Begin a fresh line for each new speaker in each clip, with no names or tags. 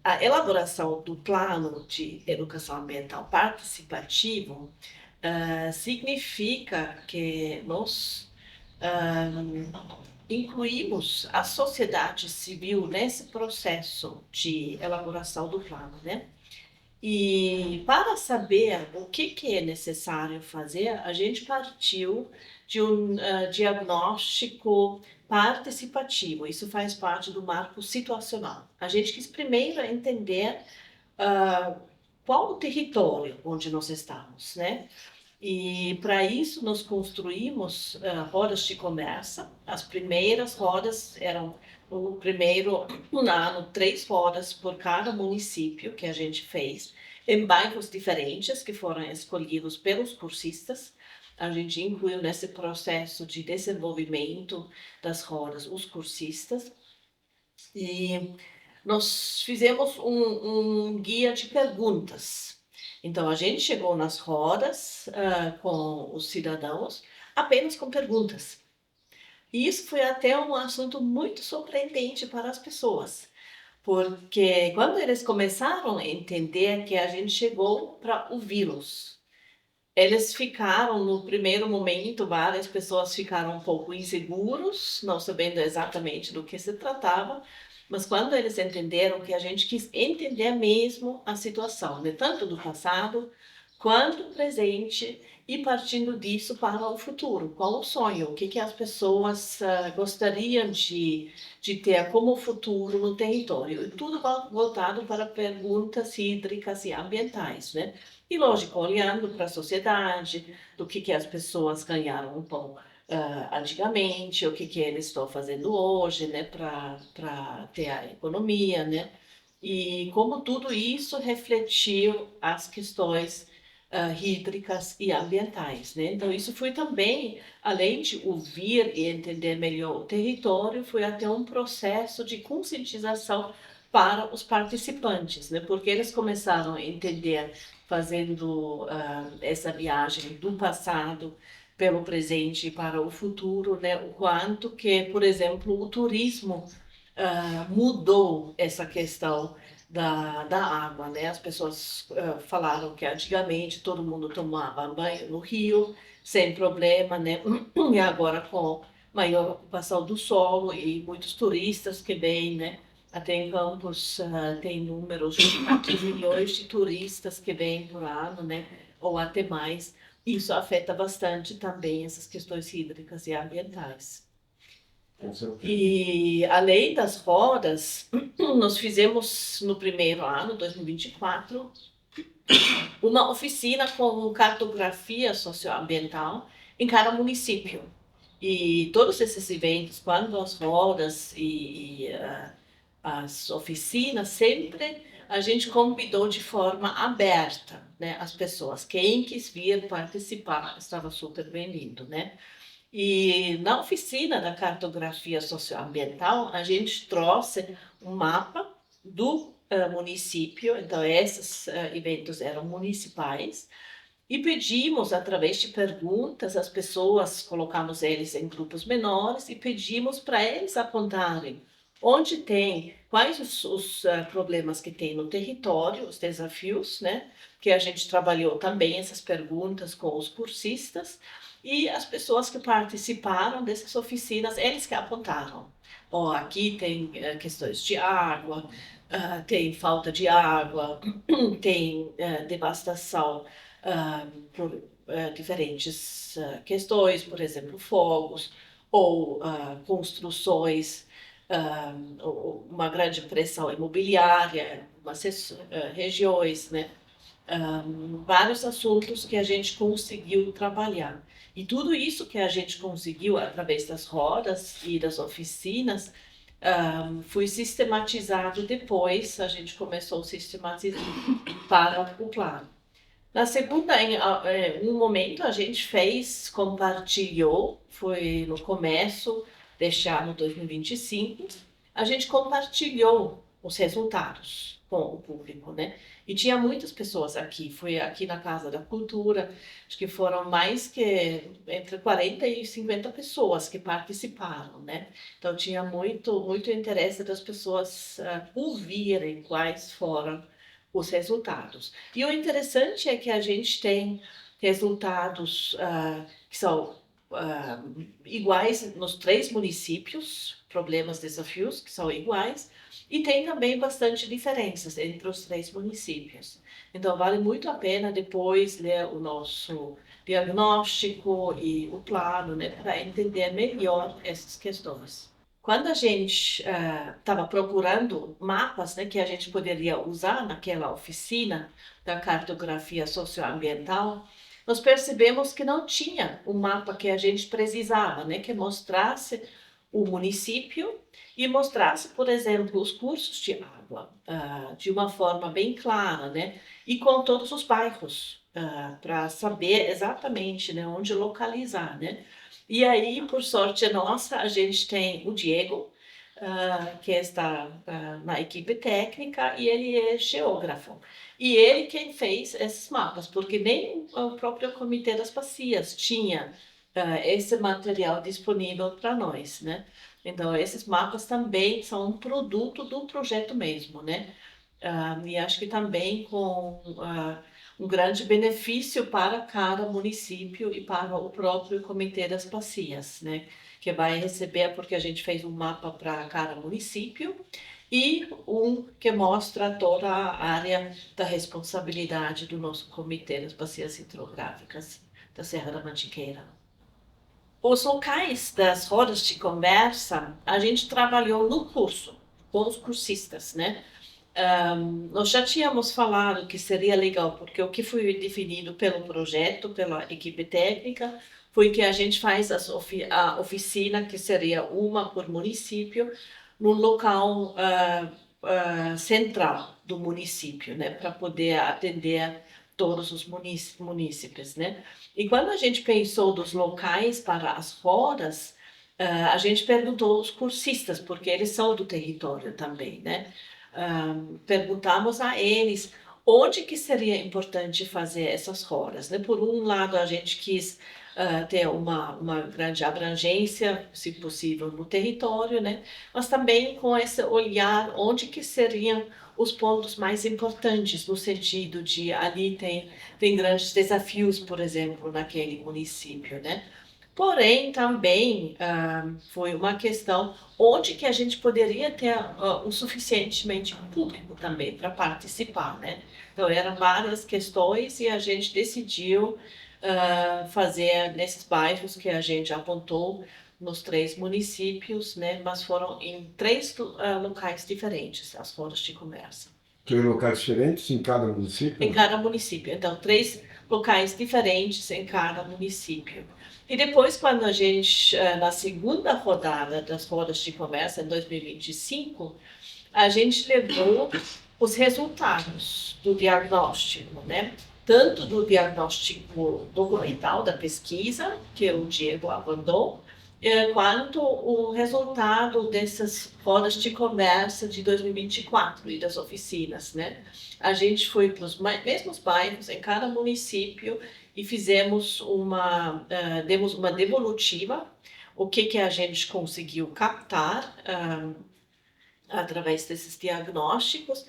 A elaboração do plano de educação ambiental participativo significa que nós incluímos a sociedade civil nesse processo de elaboração do plano, né? E para saber o que é necessário fazer, a gente partiu de um diagnóstico participativo. Isso faz parte do marco situacional. A gente quis primeiro entender ah, qual o território onde nós estamos, né? E para isso nós construímos rodas de conversa. As primeiras rodas eram no primeiro ano, 3 rodas por cada município que a gente fez, em bairros diferentes que foram escolhidos pelos cursistas. A gente incluiu nesse processo de desenvolvimento das rodas os cursistas e nós fizemos um guia de perguntas. Então, a gente chegou nas rodas com os cidadãos apenas com perguntas. E isso foi até um assunto muito surpreendente para as pessoas, porque quando eles começaram a entender que a gente chegou para ouvi-los, eles ficaram, no primeiro momento, várias pessoas ficaram um pouco inseguros, não sabendo exatamente do que se tratava, mas quando eles entenderam que a gente quis entender mesmo a situação, né, tanto do passado quanto do presente, e partindo disso para o futuro, qual o sonho, o que, que as pessoas gostariam de ter como futuro no território, e tudo voltado para perguntas hídricas e ambientais, né? E lógico, olhando para a sociedade, do que as pessoas ganharam um pão antigamente, o que eles estão fazendo hoje, né, para ter a economia, né? E como tudo isso refletiu as questões hídricas e ambientais, né? Então isso foi também, além de ouvir e entender melhor o território, foi até um processo de conscientização para os participantes, né? Porque eles começaram a entender fazendo essa viagem do passado pelo presente para o futuro, né? O quanto que, por exemplo, o turismo mudou essa questão da água, né? As pessoas falaram que antigamente todo mundo tomava banho no rio sem problema, né? E agora com maior ocupação do solo e muitos turistas que vêm, né? Até em Campos tem números de milhões de turistas que vêm por ano, né? Ou até mais. Isso afeta bastante também essas questões hídricas e ambientais.
Com certeza.
E além das rodas, nós fizemos no primeiro ano, 2024, uma oficina com cartografia socioambiental em cada município. E todos esses eventos, quando as rodas e as oficinas, sempre a gente convidou de forma aberta, né, as pessoas. Quem quis vir participar estava super bem-vindo, né? E na oficina da cartografia socioambiental, a gente trouxe um mapa do município, então esses eventos eram municipais, e pedimos, através de perguntas, as pessoas, colocamos eles em grupos menores e pedimos para eles apontarem onde tem, quais os problemas que tem no território, os desafios, né? Que a gente trabalhou também essas perguntas com os cursistas e as pessoas que participaram dessas oficinas, eles que apontaram. Ó, aqui tem questões de água, tem falta de água, tem devastação por diferentes questões, por exemplo, fogos ou construções, uma grande pressão imobiliária, umas regiões, né? Vários assuntos que a gente conseguiu trabalhar. E tudo isso que a gente conseguiu através das rodas e das oficinas foi sistematizado depois, a gente começou a sistematizar para o plano. Na segunda, em um momento, a gente fez, compartilhou, foi no começo deste ano 2025, a gente compartilhou. os resultados com o público, né? E tinha muitas pessoas aqui, foi aqui na Casa da Cultura, acho que foram mais que entre 40 e 50 pessoas que participaram, né? Então tinha muito interesse das pessoas ouvirem quais foram os resultados. E o interessante é que a gente tem resultados que são iguais nos 3 municípios, problemas, desafios que são iguais, e tem também bastante diferenças entre os 3 municípios. Então, vale muito a pena depois ler o nosso diagnóstico e o plano, né, para entender melhor essas questões. Quando a gente estava procurando mapas, né, que a gente poderia usar naquela oficina da cartografia socioambiental, nós percebemos que não tinha o mapa que a gente precisava, né, que mostrasse o município e mostrasse, por exemplo, os cursos de água de uma forma bem clara, né, e com todos os bairros, para saber exatamente, né, onde localizar, né. E aí, por sorte nossa, a gente tem o Diego, que está na equipe técnica, e ele é geógrafo. E ele quem fez esses mapas, porque nem o próprio Comitê das Bacias tinha esse material disponível para nós, né? Então, esses mapas também são um produto do projeto mesmo, né? E acho que também com um grande benefício para cada município e para o próprio Comitê das Bacias, né? Que vai receber, porque a gente fez um mapa para cada município e um que mostra toda a área da responsabilidade do nosso Comitê das Bacias Hidrográficas da Serra da Mantiqueira. Os locais das rodas de conversa, a gente trabalhou no curso, com os cursistas, né? Nós já tínhamos falado que seria legal, porque o que foi definido pelo projeto, pela equipe técnica, foi que a gente faz a oficina, que seria uma por município, no local central do município, né, para poder atender todos os munícipes, né? E quando a gente pensou dos locais para as rodas, a gente perguntou aos cursistas, porque eles são do território também, né? Perguntamos a eles onde que seria importante fazer essas rodas, né? Por um lado, a gente quis ter uma grande abrangência, se possível, no território, né? Mas também com esse olhar onde que seriam os pontos mais importantes, no sentido de ali tem grandes desafios, por exemplo, naquele município, né? Porém, também foi uma questão onde que a gente poderia ter o suficientemente público também para participar, né? Então, eram várias questões e a gente decidiu fazer nesses bairros que a gente apontou nos 3 municípios, né? Mas foram em 3 locais diferentes, as rodas de conversa.
3 locais diferentes em cada município?
Em cada município. Então, 3 locais diferentes em cada município. E depois, quando a gente, na segunda rodada das rodas de conversa, em 2025, a gente levou os resultados do diagnóstico, né? Tanto do diagnóstico documental da pesquisa, que o Diego abordou, quanto o resultado dessas rodas de conversa de 2024 e das oficinas, né? A gente foi para os mesmos bairros em cada município e demos uma devolutiva, o que a gente conseguiu captar através desses diagnósticos.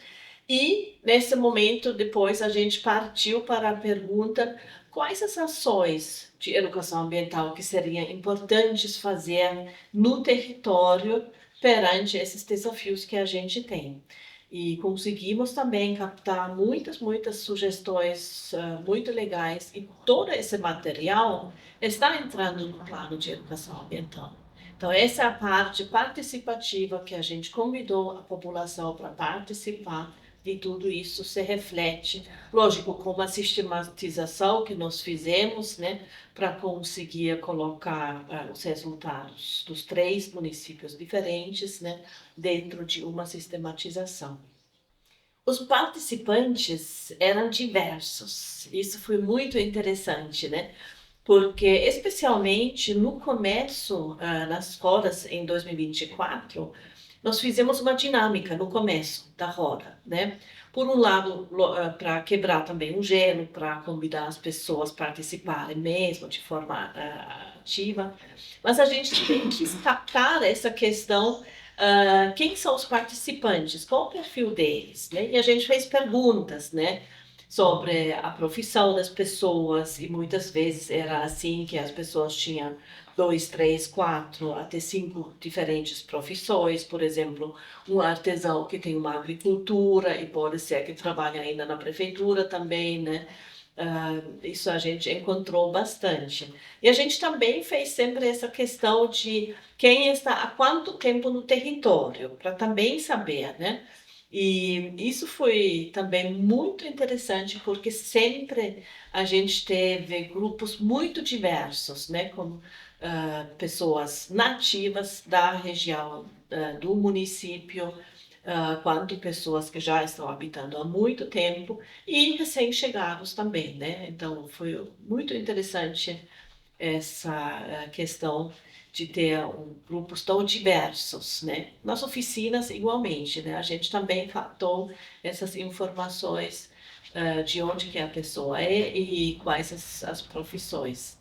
E, nesse momento, depois a gente partiu para a pergunta: quais as ações de educação ambiental que seriam importantes fazer no território perante esses desafios que a gente tem? E conseguimos também captar muitas sugestões muito legais, e todo esse material está entrando no plano de educação ambiental. Então, essa é a parte participativa que a gente convidou a população para participar, e tudo isso se reflete, lógico, com uma sistematização que nós fizemos, né, para conseguir colocar os resultados dos 3 municípios diferentes, né, dentro de uma sistematização. Os participantes eram diversos, isso foi muito interessante, né? Porque, especialmente no começo, nas rodas em 2024, nós fizemos uma dinâmica no começo da roda, né? Por um lado, para quebrar também o gelo, para convidar as pessoas a participarem mesmo de forma ativa, mas a gente tem que captar essa questão, quem são os participantes, qual o perfil deles, né? E a gente fez perguntas, né? Sobre a profissão das pessoas, e muitas vezes era assim que as pessoas tinham dois, três, quatro, até cinco diferentes profissões. Por exemplo, um artesão que tem uma agricultura e pode ser que trabalha ainda na prefeitura também, né? Isso a gente encontrou bastante. E a gente também fez sempre essa questão de quem está há quanto tempo no território, para também saber, né? E isso foi também muito interessante, porque sempre a gente teve grupos muito diversos, né? Como pessoas nativas da região, do município, quanto pessoas que já estão habitando há muito tempo e recém-chegados também, né? Então foi muito interessante essa questão de ter grupos tão diversos, né? Nas oficinas, igualmente, né? A gente também captou essas informações de onde que a pessoa é e quais as profissões.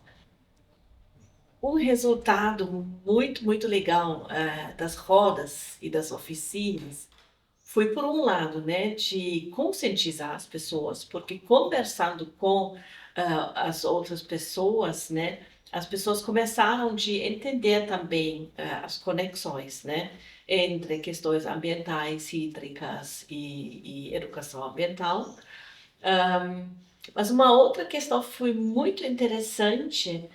Um resultado muito legal das rodas e das oficinas foi, por um lado, né, de conscientizar as pessoas, porque conversando com as outras pessoas, né, as pessoas começaram de entender também as conexões, né, entre questões ambientais, hídricas e educação ambiental. Ahm, mas uma outra questão foi muito interessante,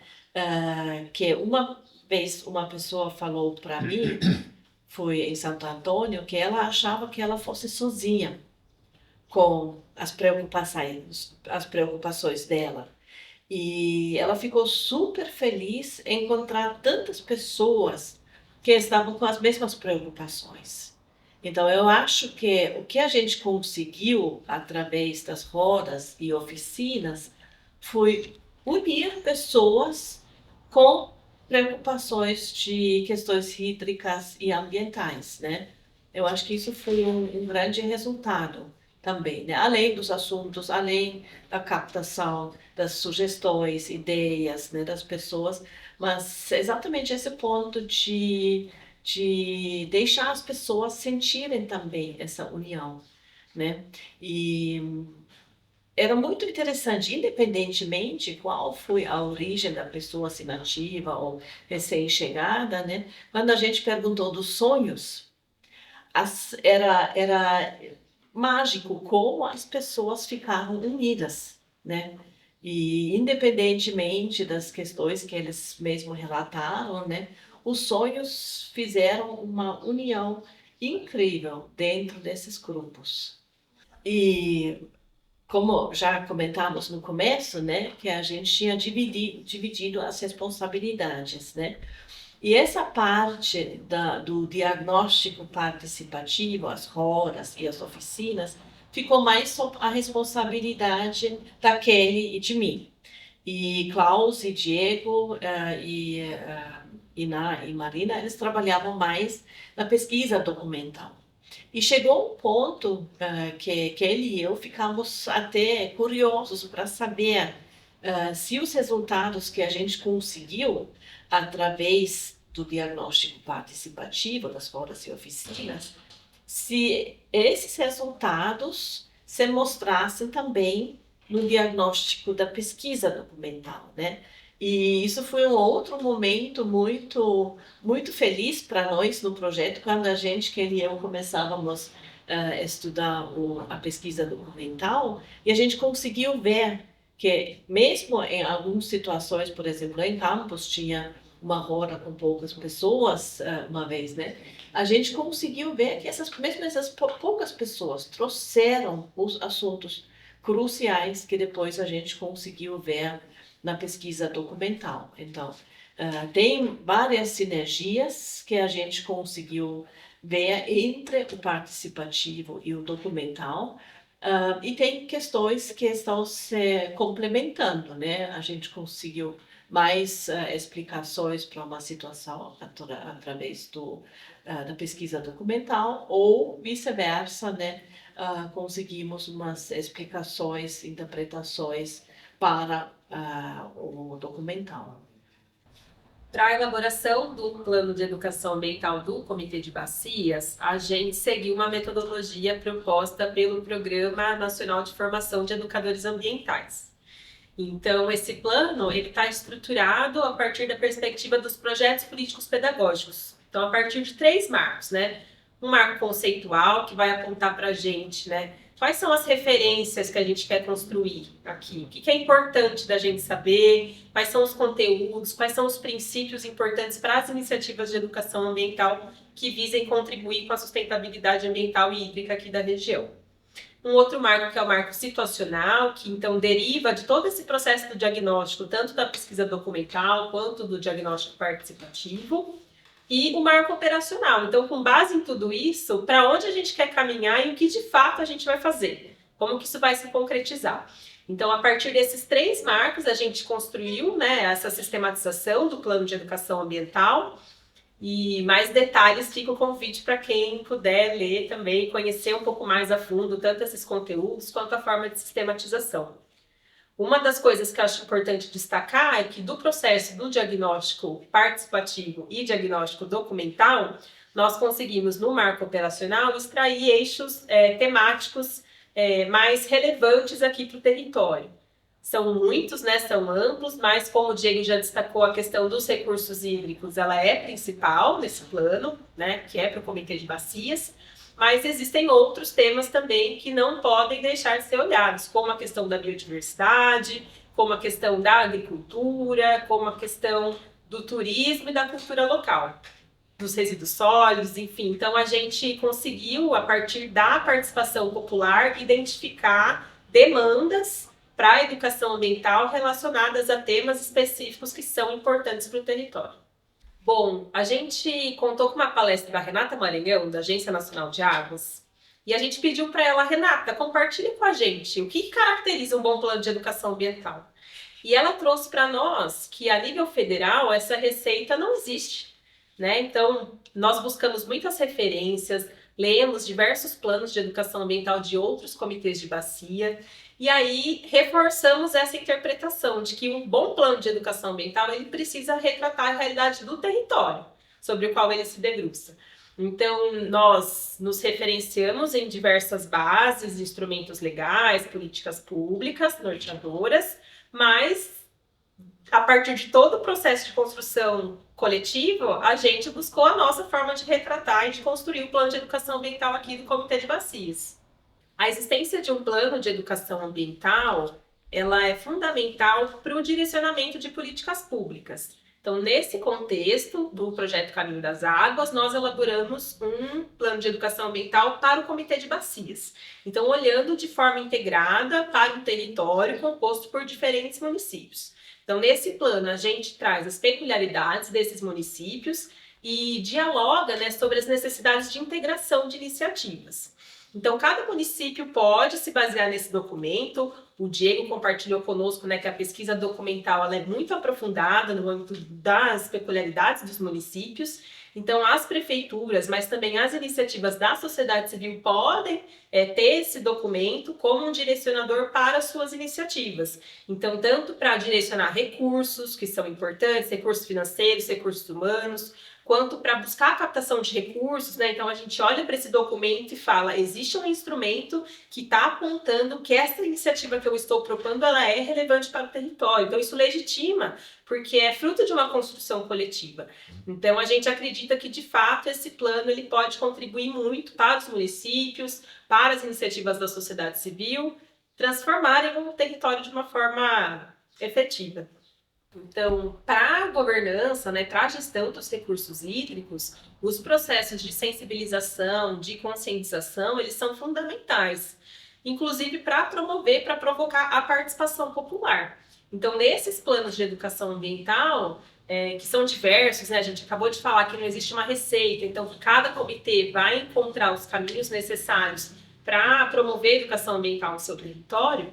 que uma vez uma pessoa falou para mim, foi em Santo Antônio, que ela achava que ela fosse sozinha com as preocupações dela. E ela ficou super feliz em encontrar tantas pessoas que estavam com as mesmas preocupações. Então, eu acho que o que a gente conseguiu através das rodas e oficinas foi unir pessoas com preocupações de questões hídricas e ambientais, né? Eu acho que isso foi um grande resultado também, né? Além dos assuntos, além da captação das sugestões, ideias, né, das pessoas, mas exatamente esse ponto de deixar as pessoas sentirem também essa união, né? E era muito interessante, independentemente qual foi a origem da pessoa, se nativa ou recém-chegada, né? Quando a gente perguntou dos sonhos, era mágico como as pessoas ficaram unidas, né? E independentemente das questões que eles mesmo relataram, né? Os sonhos fizeram uma união incrível dentro desses grupos. E como já comentamos no começo, né, que a gente tinha dividido as responsabilidades, né? E essa parte do diagnóstico participativo, as rodas e as oficinas, ficou mais sob a responsabilidade da Kelly e de mim. E Klaus e Diego Iná e Marina, eles trabalhavam mais na pesquisa documental. E chegou um ponto que ele e eu ficamos até curiosos para saber se os resultados que a gente conseguiu através do diagnóstico participativo das rodas e oficinas, se esses resultados se mostrassem também no diagnóstico da pesquisa documental, né? E isso foi um outro momento muito feliz para nós no projeto, quando a gente, que ele e eu, começávamos a estudar a pesquisa documental, e a gente conseguiu ver que, mesmo em algumas situações, por exemplo, em campos, tinha uma roda com poucas pessoas, uma vez, né? A gente conseguiu ver que mesmo essas poucas pessoas trouxeram os assuntos cruciais que depois a gente conseguiu ver na pesquisa documental. Então, tem várias sinergias que a gente conseguiu ver entre o participativo e o documental, e tem questões que estão se complementando, né? A gente conseguiu mais explicações para uma situação através da pesquisa documental, ou vice-versa, né? Conseguimos umas explicações, interpretações para o documental.
Para a elaboração do plano de educação ambiental do Comitê de Bacias, a gente seguiu uma metodologia proposta pelo Programa Nacional de Formação de Educadores Ambientais. Então, esse plano está estruturado a partir da perspectiva dos projetos políticos pedagógicos. Então, a partir de 3 marcos, né? Um marco conceitual, que vai apontar para a gente, né? Quais são as referências que a gente quer construir aqui? O que é importante da gente saber? Quais são os conteúdos? Quais são os princípios importantes para as iniciativas de educação ambiental que visem contribuir com a sustentabilidade ambiental e hídrica aqui da região? Um outro marco, que é o marco situacional, que então deriva de todo esse processo do diagnóstico, tanto da pesquisa documental quanto do diagnóstico participativo. E o marco operacional. Então, com base em tudo isso, para onde a gente quer caminhar e o que de fato a gente vai fazer? Como que isso vai se concretizar? Então, a partir desses 3 marcos, a gente construiu, né, essa sistematização do plano de educação ambiental. E mais detalhes, fica o convite para quem puder ler também, conhecer um pouco mais a fundo tanto esses conteúdos quanto a forma de sistematização. Uma das coisas que eu acho importante destacar é que do processo do diagnóstico participativo e diagnóstico documental, nós conseguimos, no marco operacional, extrair eixos temáticos mais relevantes aqui para o território. São muitos, né, são amplos, mas como o Diego já destacou, a questão dos recursos hídricos, ela é principal nesse plano, né, que é para o Comitê de Bacias, mas existem outros temas também que não podem deixar de ser olhados, como a questão da biodiversidade, como a questão da agricultura, como a questão do turismo e da cultura local, dos resíduos sólidos, enfim. Então, a gente conseguiu, a partir da participação popular, identificar demandas para a educação ambiental relacionadas a temas específicos que são importantes para o território. Bom, a gente contou com uma palestra da Renata Maranhão, da Agência Nacional de Águas, e a gente pediu para ela: Renata, compartilhe com a gente o que caracteriza um bom plano de educação ambiental. E ela trouxe para nós que, a nível federal, essa receita não existe, né? Então, nós buscamos muitas referências, lemos diversos planos de educação ambiental de outros comitês de bacia, e aí reforçamos essa interpretação de que um bom plano de educação ambiental ele precisa retratar a realidade do território sobre o qual ele se debruça. Então, nós nos referenciamos em diversas bases, instrumentos legais, políticas públicas, norteadoras, mas a partir de todo o processo de construção coletivo, a gente buscou a nossa forma de retratar e de construir o plano de educação ambiental aqui do Comitê de Bacias. A existência de um plano de educação ambiental, ela é fundamental para o direcionamento de políticas públicas. Então, nesse contexto do projeto Caminho das Águas, nós elaboramos um plano de educação ambiental para o Comitê de Bacias. Então, olhando de forma integrada para um território composto por diferentes municípios. Então, nesse plano, a gente traz as peculiaridades desses municípios e dialoga, né, sobre as necessidades de integração de iniciativas. Então, cada município pode se basear nesse documento. O Diego compartilhou conosco, né, que a pesquisa documental ela é muito aprofundada no âmbito das peculiaridades dos municípios. Então, as prefeituras, mas também as iniciativas da sociedade civil podem ter esse documento como um direcionador para as suas iniciativas. Então, tanto para direcionar recursos, que são importantes, recursos financeiros, recursos humanos, quanto para buscar a captação de recursos, né? Então, a gente olha para esse documento e fala: existe um instrumento que está apontando que essa iniciativa que eu estou propondo, ela é relevante para o território. Então, isso legitima, porque é fruto de uma construção coletiva. Então, a gente acredita que, de fato, esse plano ele pode contribuir muito para os municípios, para as iniciativas da sociedade civil, transformarem o território de uma forma efetiva. Então, para a governança, né, para a gestão dos recursos hídricos, os processos de sensibilização, de conscientização, eles são fundamentais, inclusive para promover, para provocar a participação popular. Então, nesses planos de educação ambiental, que são diversos, né, a gente acabou de falar que não existe uma receita, então cada comitê vai encontrar os caminhos necessários para promover a educação ambiental no seu território.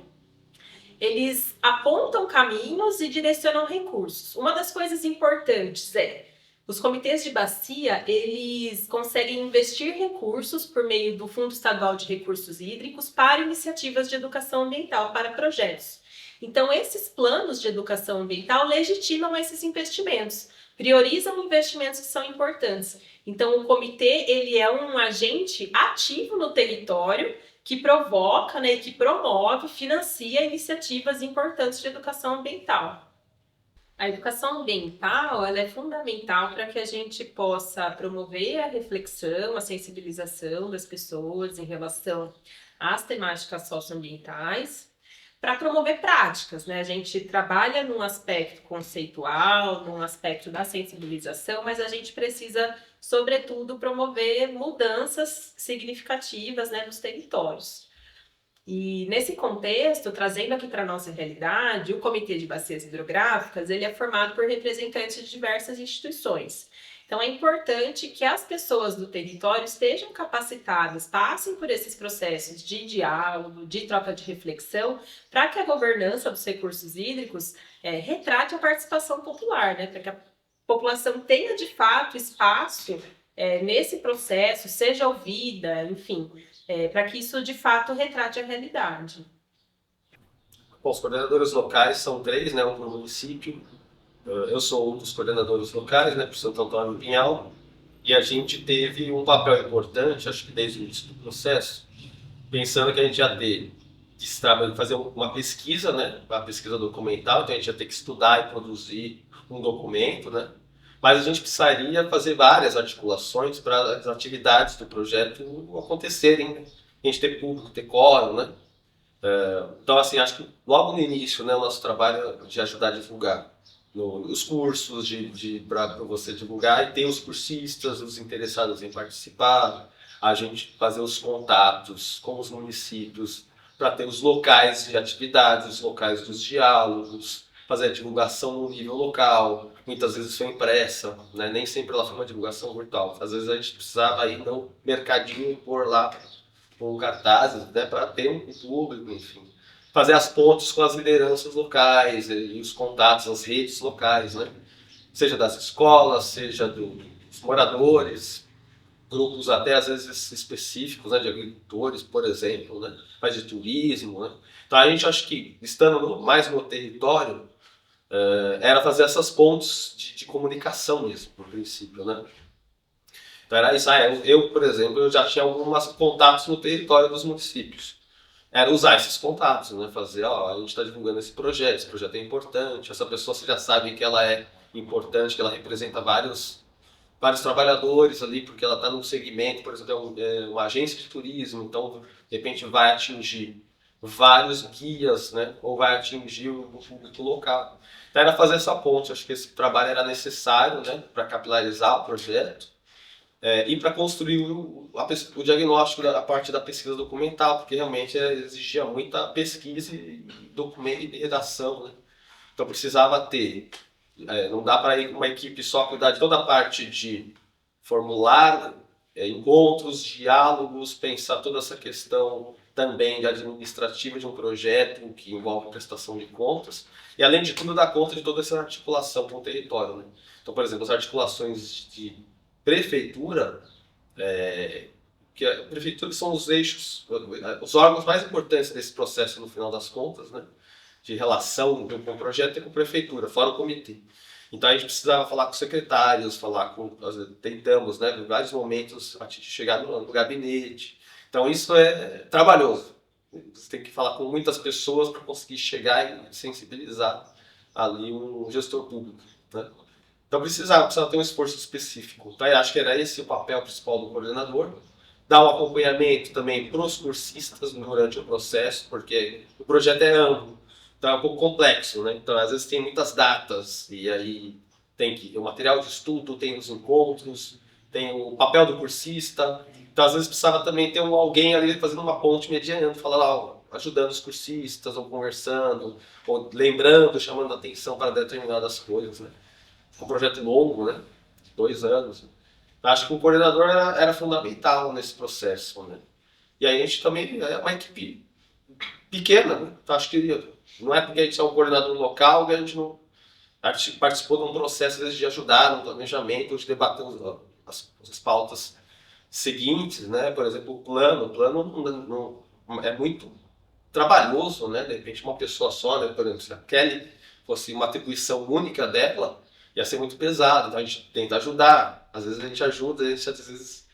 eles apontam caminhos e direcionam recursos. Uma das coisas importantes é os comitês de bacia, eles conseguem investir recursos por meio do Fundo Estadual de Recursos Hídricos para iniciativas de educação ambiental, para projetos. Então, esses planos de educação ambiental legitimam esses investimentos, priorizam investimentos que são importantes. Então, o comitê, ele é um agente ativo no território que provoca, né, que promove, financia iniciativas importantes de educação ambiental. A educação ambiental, ela é fundamental para que a gente possa promover a reflexão, a sensibilização das pessoas em relação às temáticas socioambientais, para promover práticas, né? A gente trabalha num aspecto conceitual, num aspecto da sensibilização, mas a gente precisa, sobretudo, promover mudanças significativas, né, nos territórios. E nesse contexto, trazendo aqui para a nossa realidade, o Comitê de Bacias Hidrográficas, ele é formado por representantes de diversas instituições. Então é importante que as pessoas do território estejam capacitadas, passem por esses processos de diálogo, de troca de reflexão, para que a governança dos recursos hídricos retrate a participação popular, né? Para que a população tenha de fato espaço nesse processo, seja ouvida, enfim, para que isso de fato retrate a realidade.
Bom, os coordenadores locais são 3, né, um por município. Eu sou um dos coordenadores locais, né, por Santo Antônio do Pinhal, e a gente teve um papel importante, acho que desde o início do processo, pensando que a gente ia ter que fazer uma pesquisa, né, uma pesquisa documental, então a gente ia ter que estudar e produzir um documento, né, mas a gente precisaria fazer várias articulações para as atividades do projeto acontecerem, né? A gente ter público, ter quórum, né? Então, assim, acho que logo no início, né, o nosso trabalho é de ajudar a divulgar os cursos, para você divulgar, e ter os cursistas, os interessados em participar, a gente fazer os contatos com os municípios, para ter os locais de atividades, os locais dos diálogos, fazer a divulgação no nível local, muitas vezes foi impressa, né? Nem sempre ela foi uma divulgação virtual, às vezes a gente precisava ir no mercadinho e pôr lá com cartazes, né, para ter um público, enfim. Fazer as pontes com as lideranças locais e os contatos, as redes locais, né? Seja das escolas, seja dos moradores, grupos até às vezes específicos, né, de agricultores, por exemplo, né, mas de turismo, né? Então a gente acha que, estando mais no território, era fazer essas pontes de comunicação mesmo, no princípio, né? Então era isso. Eu, por exemplo, eu já tinha alguns contatos no território dos municípios. Era usar esses contatos, né? Fazer, a gente está divulgando esse projeto é importante, essa pessoa você já sabe que ela é importante, que ela representa vários trabalhadores ali, porque ela está num segmento, por exemplo, uma agência de turismo, então, de repente, vai atingir vários guias, né? Ou vai atingir o público local. Então, era fazer essa ponte, acho que esse trabalho era necessário, né? Para capilarizar o projeto. E para construir o diagnóstico, a parte da pesquisa documental, porque realmente exigia muita pesquisa e documento e redação, né? Então precisava ter, não dá para ir com uma equipe só cuidar de toda a parte de formular encontros, diálogos, pensar toda essa questão também de administrativa de um projeto que envolve prestação de contas, e além de tudo dar conta de toda essa articulação com o território, né? Então, por exemplo, as articulações de prefeitura, que a prefeitura são os eixos, os órgãos mais importantes desse processo no final das contas, né, de relação com o projeto e com a prefeitura, fora o comitê. Então a gente precisava falar com secretários, tentamos, né, em vários momentos, a gente chegar no gabinete. Então isso é trabalhoso. Você tem que falar com muitas pessoas para conseguir chegar e sensibilizar ali um gestor público, né? Então precisava ter um esforço específico. Então eu acho que era esse o papel principal do coordenador. Dar um acompanhamento também para os cursistas durante o processo, porque o projeto é amplo, então é um pouco complexo, né? Então às vezes tem muitas datas, e aí tem o material de estudo, tem os encontros, tem o papel do cursista. Então às vezes precisava também ter alguém ali fazendo uma ponte mediando, falando, ajudando os cursistas, ou conversando, ou lembrando, chamando a atenção para determinadas coisas, né? Um projeto longo, né? 2 anos. Acho que o coordenador era fundamental nesse processo, né? E aí a gente também é uma equipe pequena, né? Então acho que Não é porque a gente é um coordenador local que a gente não participou de um processo às vezes, de ajudar no planejamento, de debater as pautas seguintes, né? Por exemplo, o plano é muito trabalhoso, né? De repente uma pessoa só, né? Por exemplo, se a Kelly fosse uma atribuição única dela, ia ser muito pesado, então a gente tenta ajudar, às vezes a gente ajuda, a gente às vezes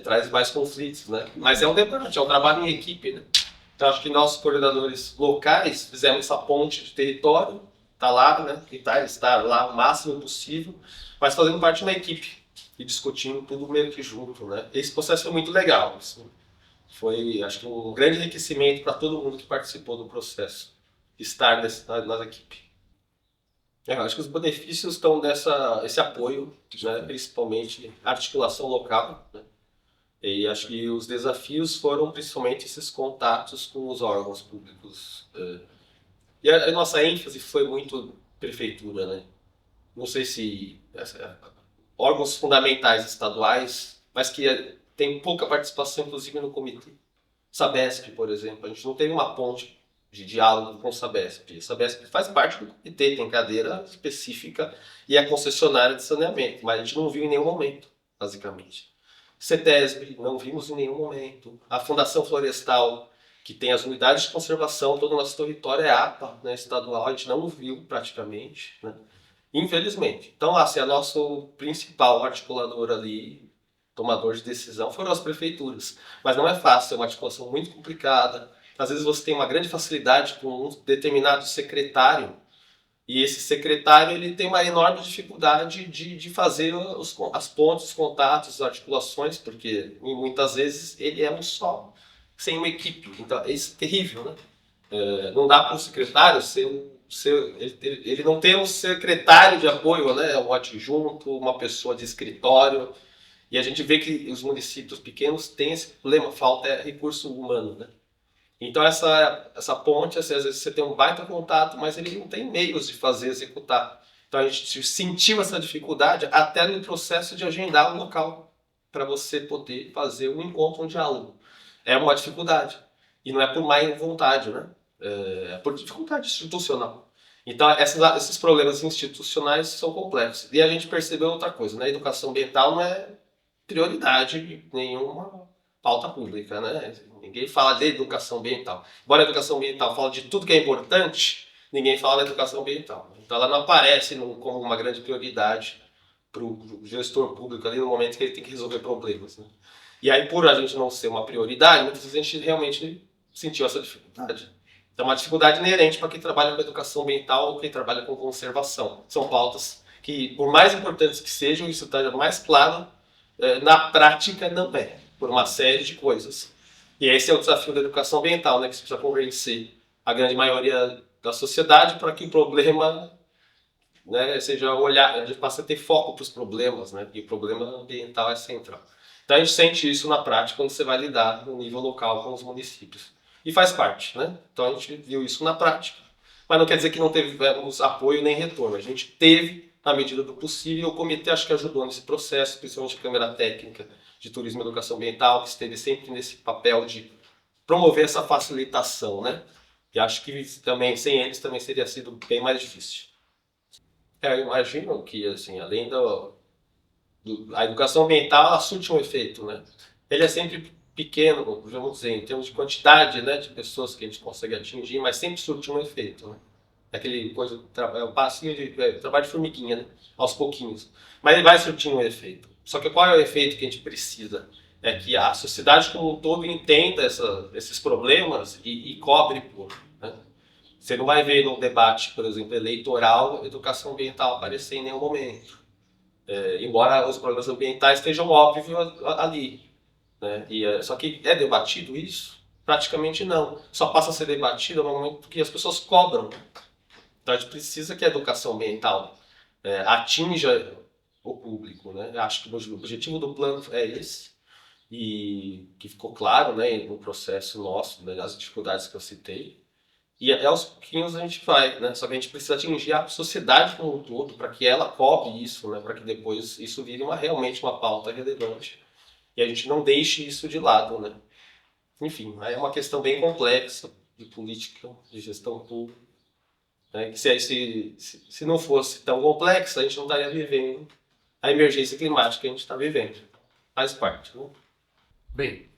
traz mais conflitos, né? Mas é um debate, é um trabalho em equipe, né? Então acho que nós, coordenadores locais, fizemos essa ponte de território, tá lá, né? Tentar estar lá o máximo possível, mas fazendo parte de uma equipe e discutindo tudo meio que junto, né? Esse processo foi muito legal, assim. Foi, acho que um grande enriquecimento para todo mundo que participou do processo, estar na equipe. Eu acho que os benefícios estão esse apoio, né? Principalmente a articulação local, né? E acho que os desafios foram principalmente esses contatos com os órgãos públicos. E a nossa ênfase foi muito prefeitura, né? Não sei se órgãos fundamentais estaduais, mas que tem pouca participação, inclusive no comitê. Sabesp, por exemplo, a gente não tem uma ponte de diálogo com o Sabesp. A Sabesp faz parte do comitê, tem cadeira específica e é concessionária de saneamento, mas a gente não viu em nenhum momento, basicamente. CETESB, não vimos em nenhum momento. A Fundação Florestal, que tem as unidades de conservação, todo o nosso território é APA, né, estadual, a gente não viu praticamente, né? Infelizmente. Então, assim, a nosso principal articulador ali, tomador de decisão, foram as prefeituras. Mas não é fácil, é uma articulação muito complicada. Às vezes você tem uma grande facilidade com um determinado secretário, e esse secretário ele tem uma enorme dificuldade de fazer as pontes, os contatos, as articulações, porque muitas vezes ele é um só, sem uma equipe. Então, isso é terrível, né? Não dá para o secretário ele não tem um secretário de apoio, né? Um adjunto, uma pessoa de escritório. E a gente vê que os municípios pequenos têm esse problema, falta recurso humano, né? Então essa ponte, assim, às vezes você tem um baita contato, mas ele não tem meios de fazer, executar. Então a gente sentiu essa dificuldade até no processo de agendar um local para você poder fazer um encontro, um diálogo. É uma dificuldade. E não é por má vontade, né? É por dificuldade institucional. Então esses problemas institucionais são complexos. E a gente percebeu outra coisa, né? A educação ambiental não é prioridade de nenhuma pauta pública, né? Ninguém fala de educação ambiental. Embora a educação ambiental fale de tudo que é importante, ninguém fala da educação ambiental. Então ela não aparece como uma grande prioridade para o gestor público ali no momento que ele tem que resolver problemas, né? E aí, por a gente não ser uma prioridade, muitas vezes a gente realmente sentiu essa dificuldade. Então, é uma dificuldade inerente para quem trabalha com educação ambiental ou quem trabalha com conservação. São pautas que, por mais importantes que sejam, isso está mais claro, na prática não é, por uma série de coisas. E esse é o desafio da educação ambiental, né? Que você precisa convencer a grande maioria da sociedade para que o problema, né, seja olhar, a gente passa a ter foco para os problemas, né? Porque o problema ambiental é central. Então a gente sente isso na prática quando você vai lidar no nível local com os municípios. E faz parte, né? Então a gente viu isso na prática. Mas não quer dizer que não tivemos apoio nem retorno. A gente teve, na medida do possível, o comitê acho que ajudou nesse processo, principalmente a Câmara Técnica de Turismo e Educação Ambiental, que esteve sempre nesse papel de promover essa facilitação, né? E acho que também, sem eles, também seria sido bem mais difícil. Eu imagino que, assim, além a educação ambiental, ela surte um efeito, né? Ele é sempre pequeno, vamos dizer, em termos de quantidade, né, de pessoas que a gente consegue atingir, mas sempre surte um efeito, né? Aquele coisa, o passinho trabalho de formiguinha, né? Aos pouquinhos. Mas ele vai surtir um efeito. Só que qual é o efeito que a gente precisa? É que a sociedade como um todo entenda esses problemas e cobre por, né? Você não vai ver num debate, por exemplo, eleitoral, educação ambiental aparecer em nenhum momento. Embora os problemas ambientais estejam óbvios ali, né? Só que é debatido isso? Praticamente não. Só passa a ser debatido no momento que as pessoas cobram. Então a gente precisa que a educação ambiental atinja o público, né? Acho que o objetivo do plano é esse, e que ficou claro, né, no processo nosso, né, as dificuldades que eu citei. E aos pouquinhos a gente vai, né? Só que a gente precisa atingir a sociedade como um todo para que ela cobre isso, né? Para que depois isso vire realmente uma pauta relevante e a gente não deixe isso de lado, né? Enfim, é uma questão bem complexa de política, de gestão pública. Né? Que se não fosse tão complexa, a gente não estaria vivendo a emergência climática que a gente está vivendo. Faz parte. Né?
Bem,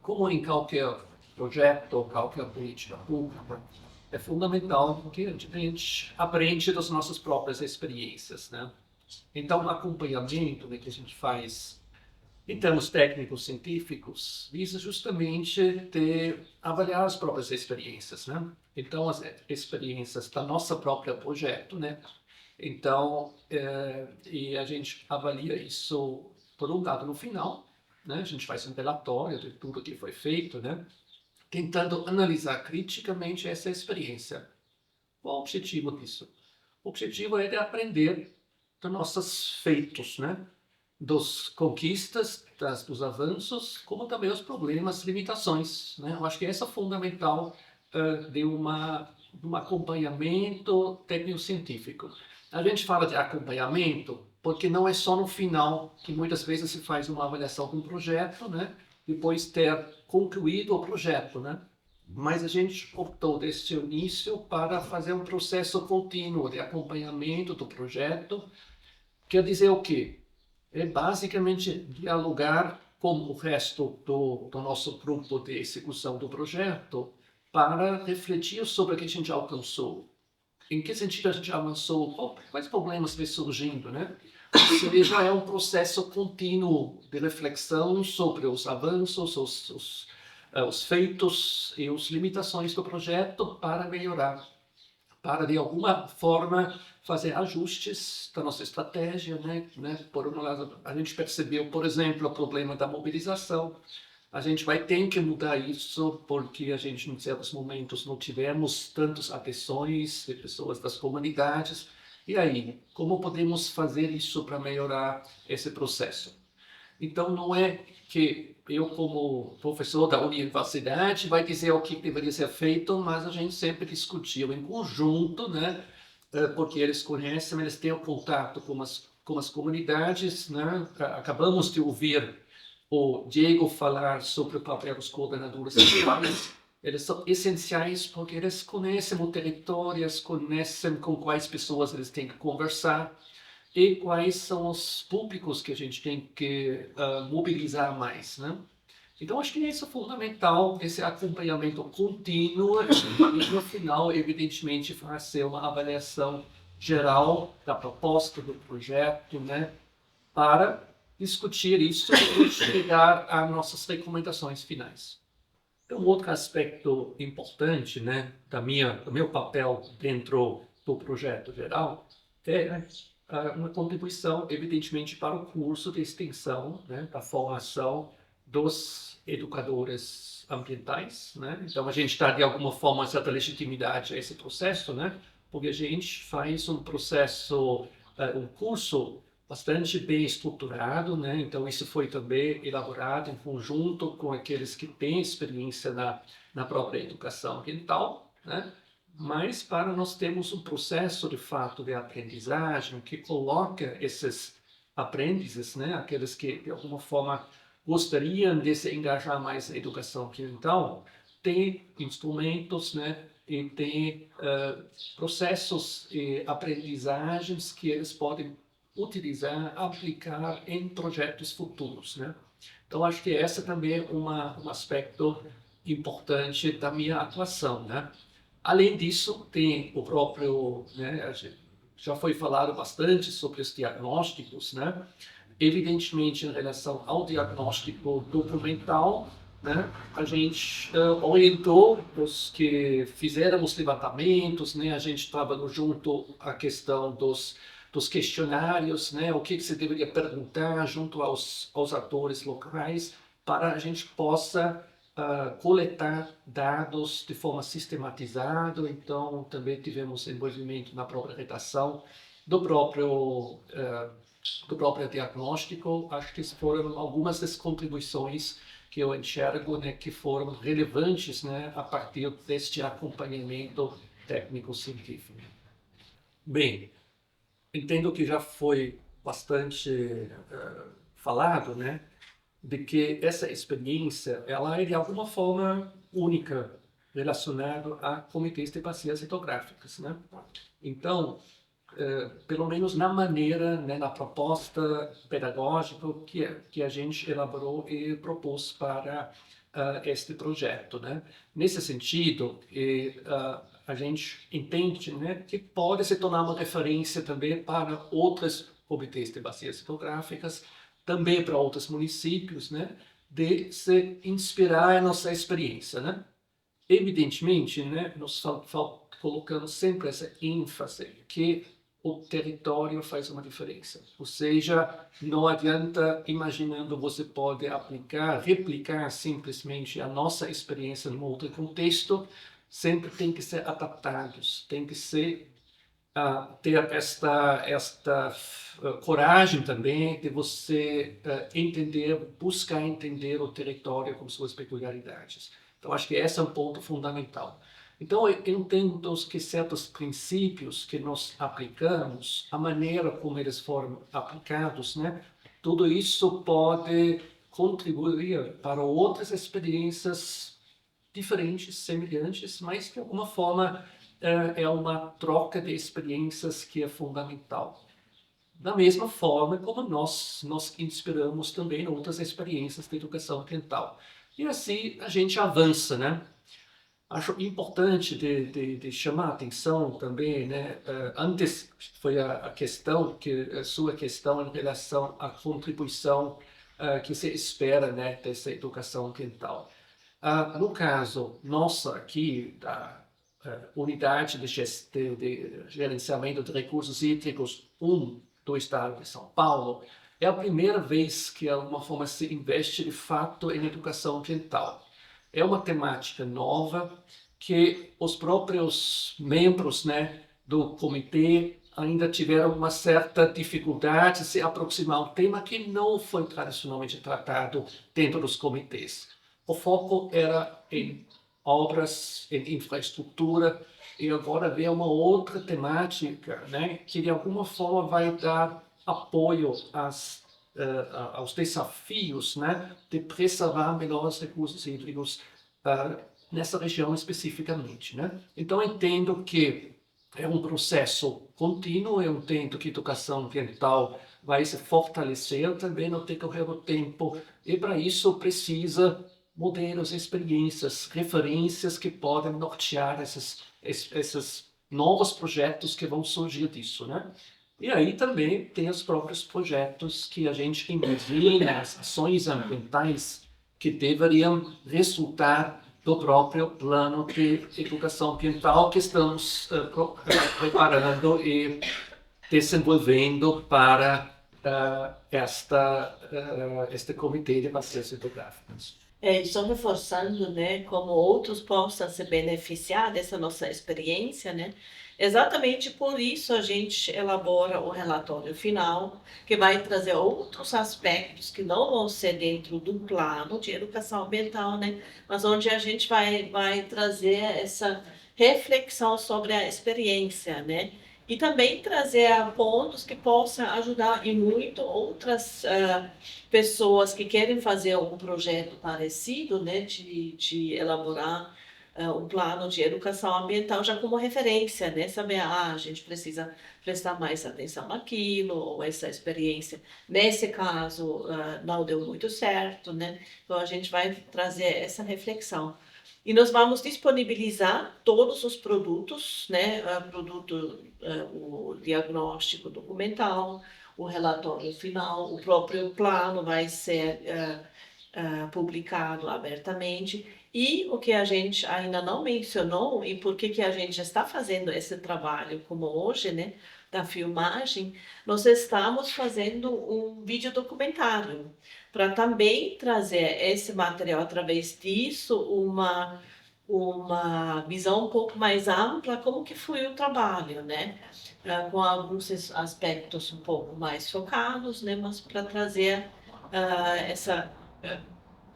como em qualquer projeto ou qualquer política pública, é fundamental que a gente aprende das nossas próprias experiências, né? Então, o acompanhamento, né, que a gente faz em termos técnicos científicos visa justamente avaliar as próprias experiências, né? Então, as experiências da nossa própria projeto, né? Então, e a gente avalia isso, por um lado, no final, né? A gente faz um relatório de tudo que foi feito, né? Tentando analisar criticamente essa experiência. Qual o objetivo disso? O objetivo é de aprender dos nossos feitos, né? Dos conquistas, dos avanços, como também os problemas, limitações, né? Eu acho que essa é fundamental de um acompanhamento técnico-científico. A gente fala de acompanhamento porque não é só no final que muitas vezes se faz uma avaliação de um projeto, né? Depois ter concluído o projeto, né? Mas a gente optou desde o início para fazer um processo contínuo de acompanhamento do projeto. Quer dizer o quê? É basicamente dialogar com o resto do nosso grupo de execução do projeto para refletir sobre o que a gente alcançou. Em que sentido a gente avançou? Quais problemas vêm surgindo, né? Ou seja, é um processo contínuo de reflexão sobre os avanços, os feitos e as limitações do projeto para melhorar, para de alguma forma fazer ajustes da nossa estratégia, né? Por um lado, a gente percebeu, por exemplo, o problema da mobilização. A gente vai ter que mudar isso porque a gente, em certos momentos, não tivemos tantas adesões de pessoas das comunidades. E aí, como podemos fazer isso para melhorar esse processo? Então, não é que eu, como professor da universidade, vai dizer o que deveria ser feito, mas a gente sempre discutiu em conjunto, né? Porque eles conhecem, eles têm o contato com as comunidades, né? Acabamos de ouvir o Diego falar sobre o papel dos coordenadores sociais. Eles são essenciais porque eles conhecem o território, eles conhecem com quais pessoas eles têm que conversar e quais são os públicos que a gente tem que mobilizar mais, né? Então, acho que isso é fundamental, esse acompanhamento contínuo e, no final, evidentemente, fazer uma avaliação geral da proposta do projeto, né? Para discutir isso e chegar às nossas recomendações finais. Um outro aspecto importante, né, do meu papel dentro do projeto geral é uma contribuição, evidentemente, para o curso de extensão, né, da formação dos educadores ambientais, né? Então, a gente está, de alguma forma, certa legitimidade a esse processo, né? Porque a gente faz um processo, um curso bastante bem estruturado, né? Então, isso foi também elaborado em conjunto com aqueles que têm experiência na própria educação ambiental, né? Mas para nós termos um processo, de fato, de aprendizagem que coloca esses aprendizes, né? Aqueles que, de alguma forma, gostariam de se engajar mais na educação ambiental, tem instrumentos, né? E tem processos e aprendizagens que eles podem utilizar, aplicar em projetos futuros, né? Então, acho que essa também é um aspecto importante da minha atuação, né? Além disso, tem o próprio, né, já foi falado bastante sobre os diagnósticos, né? Evidentemente, em relação ao diagnóstico documental, né, a gente orientou os que fizeram os levantamentos, né? A gente trabalhou junto à questão dos questionários, né? O que se deveria perguntar junto aos atores locais para a gente possa coletar dados de forma sistematizada. Então, também tivemos envolvimento na própria redação do próprio diagnóstico. Acho que foram algumas das contribuições que eu enxergo, né, que foram relevantes, né, a partir deste acompanhamento técnico-científico. Bem, entendo que já foi bastante falado, né? de que essa experiência ela é de alguma forma única relacionada a comitês de bacias hidrográficas, né? Então, pelo menos na maneira, né, na proposta pedagógica que a gente elaborou e propôs para este projeto, né? Nesse sentido, a gente entende, né, que pode se tornar uma referência também para outros comitês de bacias hidrográficas, também para outros municípios, né, de se inspirar na nossa experiência, né? Evidentemente, né, nós colocamos sempre essa ênfase que o território faz uma diferença. Ou seja, não adianta imaginando você pode aplicar, replicar simplesmente a nossa experiência em outro contexto, sempre tem que ser adaptados, tem que ser ter esta coragem também de você entender, buscar entender o território com suas peculiaridades. Então, acho que esse é um ponto fundamental. Então, eu entendo que certos princípios que nós aplicamos, a maneira como eles foram aplicados, né, tudo isso pode contribuir para outras experiências diferentes, semelhantes, mas de alguma forma é uma troca de experiências que é fundamental. Da mesma forma como nós inspiramos também outras experiências de educação ambiental. E assim a gente avança, né? Acho importante de chamar a atenção também, né? Antes foi a questão, a sua questão em relação à contribuição que se espera, né, dessa educação ambiental. No caso nossa aqui, da Unidade de Gerenciamento de Recursos Hídricos 1 do Estado de São Paulo, é a primeira vez que, de alguma forma, se investe de fato em educação ambiental. É uma temática nova que os próprios membros, né, do comitê ainda tiveram uma certa dificuldade de se aproximar a um tema que não foi tradicionalmente tratado dentro dos comitês. O foco era em obras, em infraestrutura, e agora vem uma outra temática, né, que de alguma forma vai dar apoio aos desafios, né, de preservar melhor os recursos hídricos nessa região especificamente, né? Então, eu entendo que é um processo contínuo, eu entendo que a educação ambiental vai se fortalecer também no decorrer do tempo, e para isso precisa modelos, experiências, referências que podem nortear esses novos projetos que vão surgir disso, né? E aí também tem os próprios projetos que a gente imagina, as ações ambientais que deveriam resultar do próprio plano de educação ambiental que estamos preparando e desenvolvendo para este comitê de bacias hidrográficas.
E só reforçando, né, como outros possam se beneficiar dessa nossa experiência, né? Exatamente por isso a gente elabora o relatório final, que vai trazer outros aspectos que não vão ser dentro do plano de educação ambiental, né? Mas onde a gente vai trazer essa reflexão sobre a experiência, né? E também trazer pontos que possam ajudar em muito outras pessoas que querem fazer um projeto parecido, né, de elaborar um plano de educação ambiental já como referência, né, saber, a gente precisa prestar mais atenção naquilo, ou essa experiência, nesse caso, não deu muito certo, né, então a gente vai trazer essa reflexão. E nós vamos disponibilizar todos os produtos, né, o diagnóstico documental, o relatório final, o próprio plano vai ser publicado abertamente. E o que a gente ainda não mencionou, e por que a gente está fazendo esse trabalho como hoje, né, da filmagem, nós estamos fazendo um vídeo documentário para também trazer esse material, através disso, uma visão um pouco mais ampla como que foi o trabalho, né? Com alguns aspectos um pouco mais focados, né? Mas para trazer essa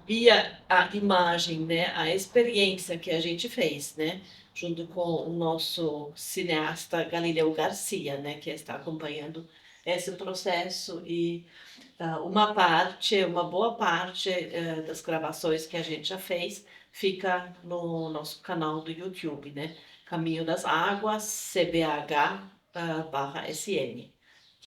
via a imagem, né? A experiência que a gente fez, né? Junto com o nosso cineasta Galileu Garcia, né? Que está acompanhando esse processo e uma boa parte das gravações que a gente já fez fica no nosso canal do YouTube, né? Caminho das Águas, CBH, /SN.